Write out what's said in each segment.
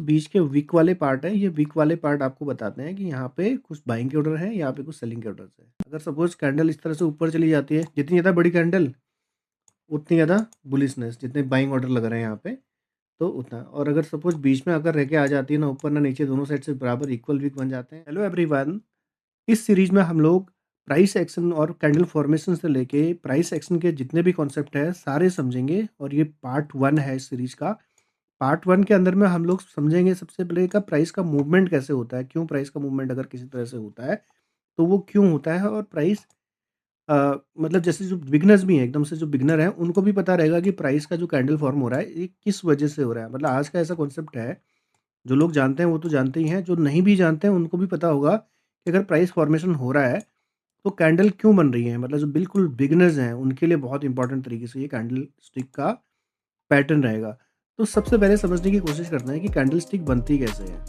बीच के वीक वाले पार्ट हैं, ये वीक वाले पार्ट आपको बताते हैं कि यहाँ पे कुछ बाइंग के ऑर्डर हैं, यहाँ पे कुछ सेलिंग के ऑर्डर्स हैं। अगर सपोज़ कैंडल इस तरह से ऊपर चली जाती है, जितनी ज़्यादा बड़ी कैंडल, उतनी ज़्यादा बुलिशनेस, जितने बाइंग ऑर्डर लग रहे हैं यहाँ पे, तो उतना। और अगर सपोज़ बीच में अगर रह के आ जाती है, ना ऊपर ना नीचे, दोनों साइड से बराबर इक्वल वीक बन जाते हैं। हेलो एवरीवन, इस सीरीज़ में हम लोग प्राइस एक्शन और कैंडल फॉर्मेशन से लेके प्राइस एक्शन के जितने भी कॉन्सेप्ट हैं, सारे समझेंगे और ये पार्ट 1 है इस सीरीज़ का। पार्ट 1 के अंदर में हम लोग समझेंगे सबसे पहले का प्राइस का मूवमेंट कैसे होता है, क्यों प्राइस का मूवमेंट अगर किसी तरह से होता है, तो वो क्यों होता है, और प्राइस मतलब जैसे जो बिगिनर्स भी हैं, एकदम से जो बिगिनर हैं, उनको भी पता रहेगा कि प्राइस का जो कैंडल फॉर्म हो रहा है, ये किस वजह से हो रहा है। मतलब आज का ऐसा कॉन्सेप्ट है, जो लोग जानते हैं वो तो जानते ही हैं, जो नहीं भी जानते हैं उनको भी पता होगा कि अगर प्राइस फॉर्मेशन हो रहा है, तो कैंडल क्यों बन रही है। मतलब जो बिल्कुल बिगिनर्स हैं, उनके लिए बहुत इंपॉर्टेंट तरीके से ये कैंडल स्टिक का पैटर्न रहेगा। तो सबसे पहले समझने की कोशिश करते हैं कि कैंडल स्टिक बनती कैसे है।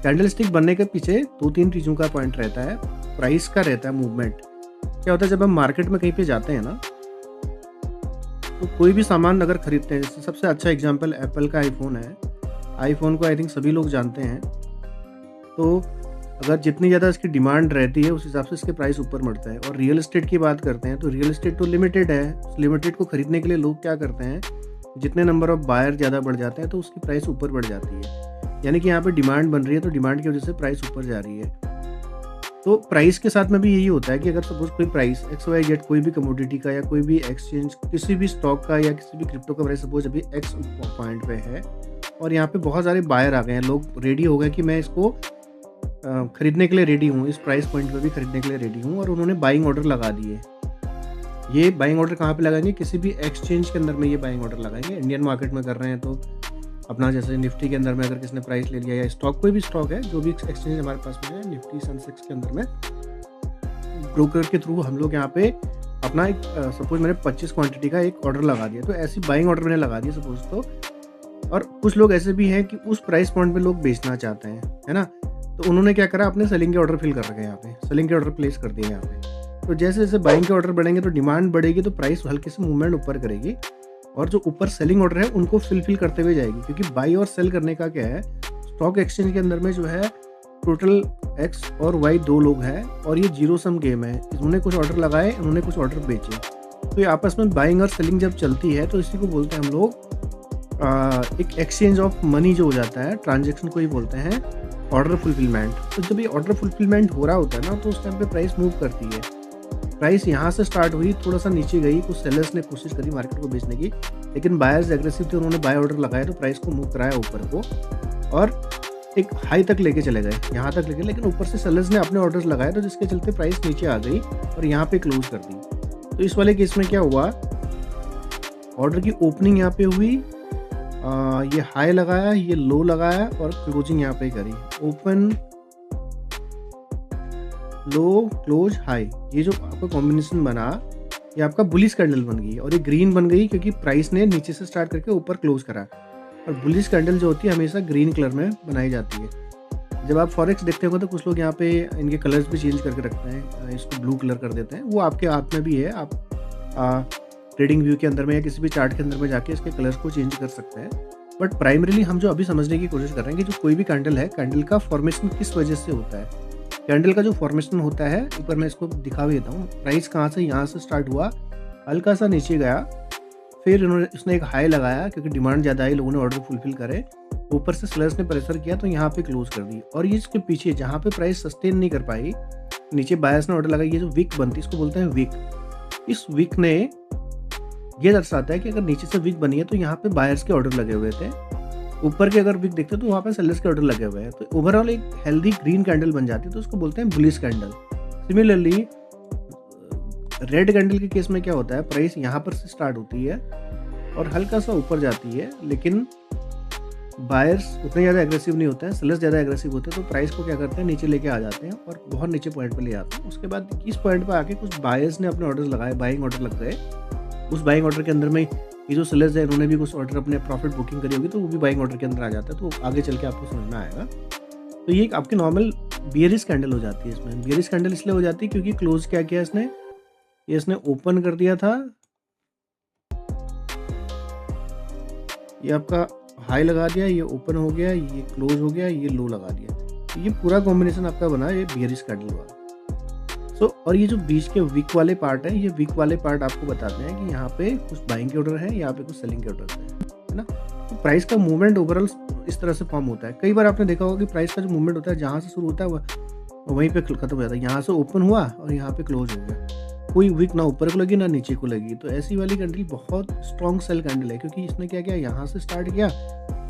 कैंडल स्टिक बनने के पीछे 2-3 चीज़ों का पॉइंट रहता है। प्राइस का रहता है मूवमेंट। क्या होता है जब हम मार्केट में कहीं पे जाते हैं ना, तो कोई भी सामान अगर खरीदते हैं, जैसे सबसे अच्छा एग्जांपल एप्पल का आईफ़ोन है। आईफ़ोन को आई थिंक सभी लोग जानते हैं। तो अगर जितनी ज़्यादा इसकी डिमांड रहती है, उस हिसाब से इसके प्राइस ऊपर बढ़ता है। और रियल एस्टेट की बात करते हैं, तो रियल एस्टेट तो लिमिटेड है। उस लिमिटेड को खरीदने के लिए लोग क्या करते हैं, जितने नंबर ऑफ बायर ज़्यादा बढ़ जाते हैं, तो उसकी प्राइस ऊपर बढ़ जाती है। यानी कि यहाँ पे डिमांड बन रही है, तो डिमांड की वजह से प्राइस ऊपर जा रही है। तो प्राइस के साथ में भी यही होता है कि अगर सपोज़ कोई प्राइस एक्स वाई जेड, कोई भी कमोडिटी का या कोई भी एक्सचेंज, किसी भी स्टॉक का या किसी भी क्रिप्टो का प्राइस सपोज़ अभी एक्स पॉइंट पे है, और यहाँ पे बहुत सारे बायर आ गए हैं, लोग रेडी हो गए कि मैं इसको खरीदने के लिए रेडी हूँ, इस प्राइस पॉइंट पे भी खरीदने के लिए रेडी हूँ, और उन्होंने बाइंग ऑर्डर लगा दिए। ये बाइंग ऑर्डर कहाँ पे लगाएंगे, किसी भी एक्सचेंज के अंदर में ये बाइंग ऑर्डर लगाएंगे। इंडियन मार्केट में कर रहे हैं तो अपना जैसे निफ्टी के अंदर में अगर किसी ने प्राइस ले लिया, या स्टॉक, कोई भी स्टॉक है, जो भी एक्सचेंज हमारे पास में है, निफ्टी सेंसेक्स के अंदर में, ब्रोकर के थ्रू हम लोग यहाँ पे अपना एक सपोज मैंने 25 क्वांटिटी का एक ऑर्डर लगा दिया, तो ऐसी बाइंग ऑर्डर मैंने लगा दिया सपोज। तो और कुछ लोग ऐसे भी हैं कि उस प्राइस पॉइंट पे लोग बेचना चाहते हैं, है ना। तो उन्होंने क्या करा, अपने सेलिंग के ऑर्डर फिल कर रखे हैं, यहाँ पे सेलिंग के ऑर्डर प्लेस कर दिए यहाँ पे। तो जैसे जैसे बाइंग के ऑर्डर बढ़ेंगे, तो डिमांड बढ़ेगी, तो प्राइस हल्के से मूवमेंट ऊपर करेगी, और जो ऊपर सेलिंग ऑर्डर है उनको फिल करते हुए जाएगी। क्योंकि बाई और सेल करने का क्या है, स्टॉक एक्सचेंज के अंदर में जो है टोटल एक्स और वाई दो लोग हैं, और ये जीरो सम गेम है। इन्होंने कुछ ऑर्डर लगाए, इन्होंने कुछ ऑर्डर बेचे, तो ये आपस में बाइंग और सेलिंग जब चलती है, तो इसी को बोलते हैं हम लोग एक एक्सचेंज ऑफ मनी जो हो जाता है, ट्रांजेक्शन को ही बोलते हैं ऑर्डर फुलफिलमेंट। तो जब ये ऑर्डर फुलफिलमेंट हो रहा होता है ना, तो उस टाइम पे प्राइस मूव करती है। प्राइस यहाँ से स्टार्ट हुई, थोड़ा सा नीचे गई, कुछ सेलर्स ने कोशिश करी मार्केट को बेचने की, लेकिन बायर्स एग्रेसिव थे, उन्होंने बाय ऑर्डर लगाया, तो प्राइस को मूव कराया ऊपर को, और एक हाई तक लेके चले गए, यहाँ तक लेके। लेकिन ऊपर से सेलर्स ने अपने ऑर्डर्स लगाए, तो जिसके चलते प्राइस नीचे आ गई और यहाँ पे क्लोज कर दी। तो इस वाले केस में क्या हुआ, ऑर्डर की ओपनिंग यहाँ पे हुई, ये हाई लगाया, ये लो लगाया, और क्लोजिंग यहाँ पे करी, ओपन लो क्लोज हाई। ये जो आपका कॉम्बिनेशन बना, ये आपका बुलिश कैंडल बन गई, और ये ग्रीन बन गई क्योंकि प्राइस ने नीचे से स्टार्ट करके ऊपर क्लोज करा। और बुलिश कैंडल जो होती है हमेशा ग्रीन कलर में बनाई जाती है। जब आप फॉरेक्स देखते हो तो कुछ लोग यहाँ पे इनके कलर्स भी चेंज करके रखते हैं, इसको ब्लू कलर कर देते हैं, वो आपके हाथ में भी है। आप ट्रेडिंग व्यू के अंदर में या किसी भी चार्ट के अंदर में जाके इसके कलर्स को चेंज कर सकते हैं। बट प्राइमरीली हम जो अभी समझने की कोशिश कर रहे हैं कि जो कोई भी कैंडल है, कैंडल का फॉर्मेशन किस वजह से होता है। कैंडल का जो फॉर्मेशन होता है, ऊपर मैं इसको दिखा भी देता हूँ। प्राइस कहाँ से, यहाँ से स्टार्ट हुआ, हल्का सा नीचे गया, फिर उसने एक हाई लगाया क्योंकि डिमांड ज़्यादा आई, लोगों ने ऑर्डर फुलफिल करे, ऊपर से सेलर्स ने प्रेशर किया, तो यहाँ पे क्लोज कर दी। और ये इसके पीछे जहाँ पे प्राइस सस्टेन नहीं कर पाई, नीचे बायर्स ने ऑर्डर लगाई, ये जो विक बनती है इसको बोलते हैं विक। इस विक ने ये दर्शाता है कि अगर नीचे से विक बनी है, तो यहाँ पे बायर्स के ऑर्डर लगे हुए थे, ऊपर के अगर विक देखते हो तो वहाँ पे सेलर्स के ऑर्डर लगे हुए हैं, तो ओवरऑल एक हेल्दी ग्रीन कैंडल बन जाती है, तो उसको बोलते हैं bullish candle. Similarly red candle के केस में क्या होता है, प्राइस यहाँ पर से स्टार्ट होती है और हल्का सा ऊपर जाती है, लेकिन बायर्स उतने ज़्यादा एग्रेसिव नहीं होते हैं, सेलर्स ज़्यादा एग्रेसिव होते हैं, तो प्राइस को क्या करते हैं, नीचे लेके आ जाते हैं और बहुत नीचे पॉइंट पे ले आते हैं। उसके बाद इस पॉइंट पे आके कुछ बायर्स ने अपने ऑर्डर्स लगाए, बाइंग ऑर्डर लग गए। उस बाइंग ऑर्डर के अंदर में ये जो सेलर्स है, इन्होंने भी कुछ ऑर्डर अपने प्रॉफिट बुकिंग करी होगी, तो वो भी बाइंग ऑर्डर के अंदर आ जाता है, तो आगे चल के आपको समझ में आएगा। तो ये आपकी नॉर्मल बियरिश कैंडल हो जाती है। इसमें बियरिश कैंडल इसलिए हो जाती है क्योंकि क्लोज क्या किया इसने, ये इसने ओपन कर दिया था, ये आपका हाई लगा दिया, ये ओपन हो गया, ये क्लोज हो गया, ये लो लगा दिया। तो ये पूरा कॉम्बिनेशन आपका बना ये बियरिश कैंडल वाला। और ये जो बीच के वीक वाले पार्ट है, ये वीक वाले पार्ट आपको बताते हैं कि यहाँ पे कुछ बाइंग के ऑर्डर है, यहाँ पे कुछ सेलिंग के ऑर्डर है ना। तो प्राइस का मूवमेंट ओवरऑल इस तरह से फॉर्म होता है। कई बार आपने देखा होगा कि प्राइस का जो मूवमेंट होता है जहाँ से शुरू होता है वहीं पे खत्म हो जाता है। यहाँ से ओपन हुआ और यहाँ पे क्लोज हो गया, कोई वीक ना ऊपर को लगी ना नीचे को लगी। तो ऐसी वाली कैंडल बहुत स्ट्रॉन्ग सेल कैंडल है, क्योंकि इसने क्या किया, यहाँ से स्टार्ट किया,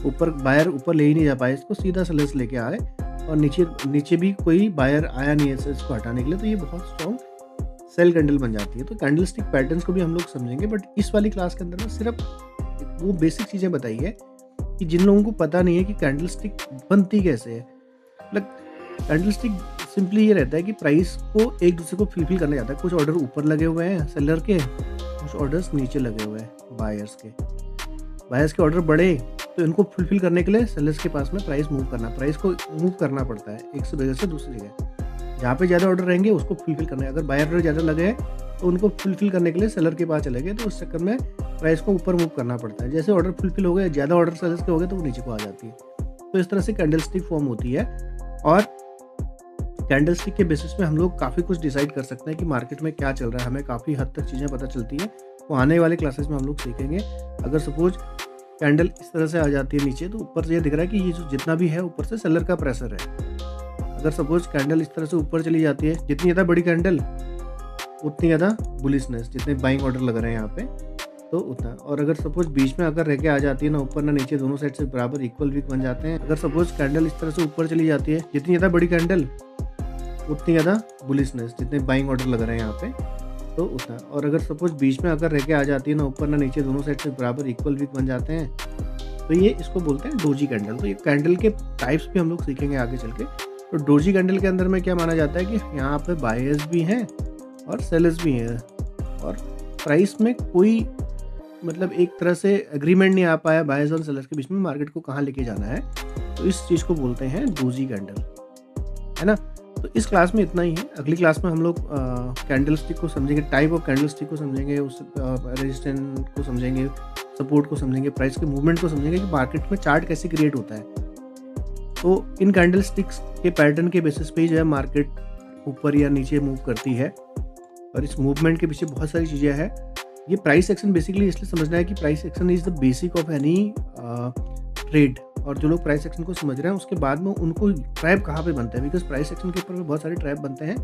ऊपर बायर ऊपर ले ही नहीं जा पाए, इसको सीधा सेलर्स लेके आए और नीचे भी कोई बायर आया नहीं है इसको हटाने के लिए। तो ये बहुत स्ट्रॉन्ग सेल कैंडल बन जाती है। तो कैंडल स्टिक पैटर्न्स को भी हम लोग समझेंगे, बट इस वाली क्लास के अंदर में सिर्फ वो बेसिक चीज़ें बताई है कि जिन लोगों को पता नहीं है कि कैंडल स्टिक बनती कैसे है। मतलब कैंडल स्टिक सिंपली ये रहता है कि प्राइस को एक दूसरे को फिलफिल करने जाता है। कुछ ऑर्डर ऊपर लगे हुए हैं सेलर के, कुछ ऑर्डर्स नीचे लगे हुए हैं बायर्स के ऑर्डर बढ़े तो इनको फुलफिल करने के लिए सेलर्स के पास में प्राइस को मूव करना पड़ता है एक से जगह से दूसरी जगह। जहाँ पे ज़्यादा ऑर्डर रहेंगे उसको फुलफिल करना है। अगर बायर ऑर्डर ज़्यादा लगे हैं तो उनको फुलफिल करने के लिए सेलर के पास चले गए, तो उस चक्कर में प्राइस को ऊपर मूव करना पड़ता है। जैसे ऑर्डर फुलफिल हो गए, ज़्यादा ऑर्डर सेलर्स के हो गए तो वो नीचे को आ जाती है। तो इस तरह से कैंडल स्टिक फॉर्म होती है। और कैंडल स्टिक के बेसिस में हम लोग काफ़ी कुछ डिसाइड कर सकते हैं कि मार्केट में क्या चल रहा है। हमें काफ़ी हद तक चीज़ें पता चलती हैं, वो आने वाले क्लासेस में हम लोग सीखेंगे। अगर सपोज कैंडल इस तरह से आ जाती है नीचे, तो ऊपर से ये दिख रहा है कि ये जो जितना भी है ऊपर से सेलर का प्रेशर है। अगर सपोज कैंडल इस तरह से ऊपर चली जाती है, जितनी ज़्यादा बड़ी कैंडल उतनी ज़्यादा बुलिशनेस, जितने बाइंग ऑर्डर लग रहे हैं यहाँ पे तो उतना। और अगर सपोज बीच में अगर रह के आ जाती है, ना ऊपर ना नीचे, दोनों साइड से बराबर इक्वल वीक बन जाते हैं। अगर सपोज कैंडल इस तरह से ऊपर चली जाती है, जितनी ज़्यादा बड़ी कैंडल उतनी ज़्यादा बुलिशनेस, जितने बाइंग ऑर्डर लग रहे हैं यहाँ पे तो उतना। और अगर सपोज बीच में अगर रह के आ जाती है, ना ऊपर ना नीचे, दोनों साइड से बराबर इक्वल वीक बन जाते हैं, तो ये इसको बोलते हैं डोजी कैंडल। तो ये कैंडल के टाइप्स भी हम लोग सीखेंगे आगे चल के। तो डोजी कैंडल के अंदर में क्या माना जाता है कि यहाँ पे बायर्स भी हैं और सेलर्स भी हैं, और प्राइस में कोई मतलब एक तरह से एग्रीमेंट नहीं आ पाया बायर्स और सेलर्स के बीच में, मार्केट को कहाँ लेके जाना है। तो इस चीज़ को बोलते हैं डोजी कैंडल, है ना। तो इस क्लास में इतना ही है। अगली क्लास में हम लोग कैंडल स्टिक को समझेंगे, टाइप ऑफ कैंडल स्टिक को समझेंगे, उस रेजिस्टेंस को समझेंगे, सपोर्ट को समझेंगे, प्राइस के मूवमेंट को समझेंगे कि मार्केट में चार्ट कैसे क्रिएट होता है। तो इन कैंडल स्टिक्स के पैटर्न के बेसिस पे ही जो है मार्केट ऊपर या नीचे मूव करती है, और इस मूवमेंट के पीछे बहुत सारी चीज़ें हैं। ये प्राइस एक्शन बेसिकली इसलिए समझना है कि price action is the basic of any trade. और जो लोग प्राइस एक्शन को समझ रहे हैं उसके बाद में उनको ट्रैप कहाँ पे बनता है, बिकॉज प्राइस एक्शन के ऊपर भी बहुत सारे ट्रैप बनते हैं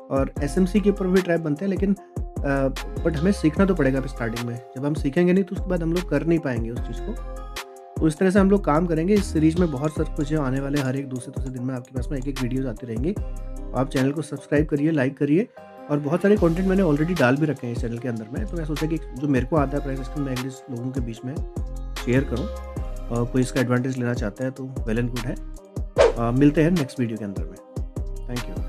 और एसएमसी के ऊपर भी ट्रैप बनते हैं। लेकिन बट हमें सीखना तो पड़ेगा स्टार्टिंग में। जब हम सीखेंगे नहीं तो उसके बाद हम लोग कर नहीं पाएंगे उस चीज़ को। तो इस तरह से हम लोग काम करेंगे। इस सीरीज़ में बहुत सारे कुछ आने वाले, हर एक दूसरे दिन में आपके पास में एक वीडियोज़ आती रहेंगी। आप चैनल को सब्सक्राइब करिए, लाइक करिए, और बहुत सारे कंटेंट मैंने ऑलरेडी डाल भी रखे हैं इस चैनल के अंदर में। तो मैं सोचा कि जो मेरे को आता है प्राइस एक्शन, मैं एटलीस्ट लोगों के बीच में शेयर करूँ, और कोई इसका एडवांटेज लेना चाहता है तो वेल एंड गुड है। मिलते हैं नेक्स्ट वीडियो के अंदर में। Thank you.